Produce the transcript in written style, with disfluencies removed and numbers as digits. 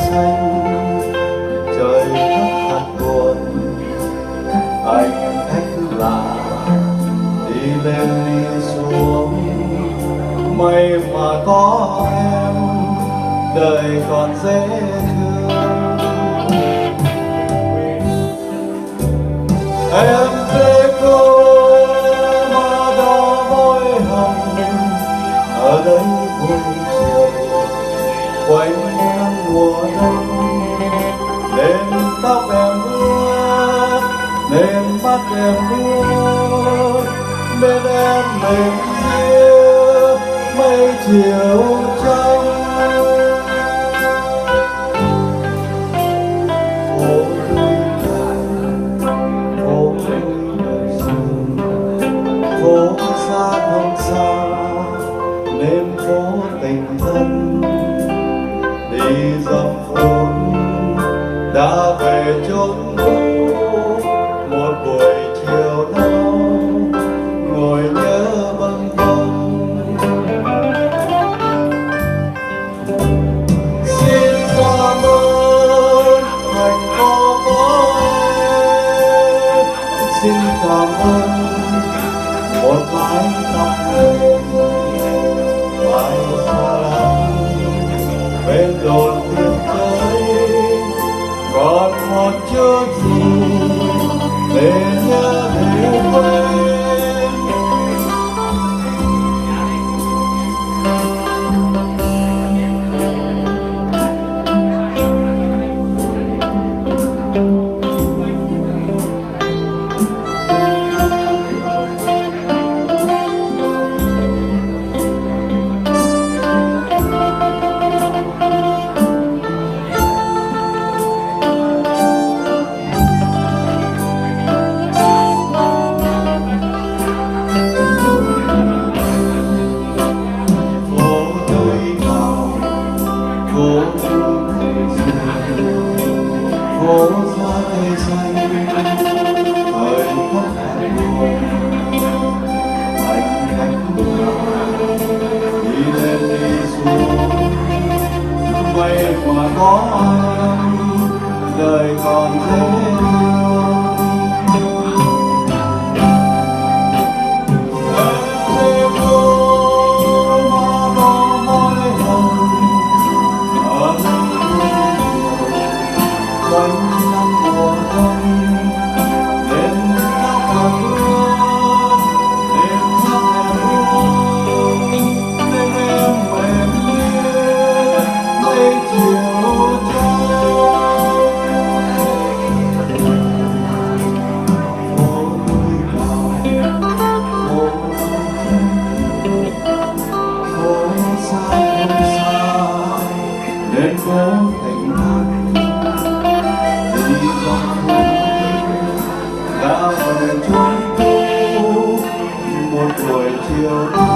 xanh, trời thấp thật buồn. Anh khách lạ đi lên đi xuống, may mà có em đời còn dễ thương. Em về cô mà đỏ môi hồng, ở đây buổi chiều quanh nắng mùa đông, nên tóc em ướt, nên mắt em ướt, bên em mềm chia mây chiều trắng. Phố đôi phố đời sương, phố xa không xa nên phố tình thân. Đi dòng phố đã về chốn cũ, một buổi chiều nâu ngồi nhớ bâng khuâng. Xin cảm ơn thành phố có em, xin cảm ơn một mái tóc em, mái xa lắm bên đồn biên giới, còn một chút gì để nhớ để quên. Phố xa cây xanh, thời khắc hạnh buồn. Anh khách lạ đi lên đi xuống, may mà có em đời còn dễ thương. Quanh năm mùa đông nên tóc em ướt, nên tóc em ướt, nên em mềm như mây chiều trắng. Phố đôi cao, phố phố xa không xa nên phố thành thang. Đã về chốn cũ một buổi chiều.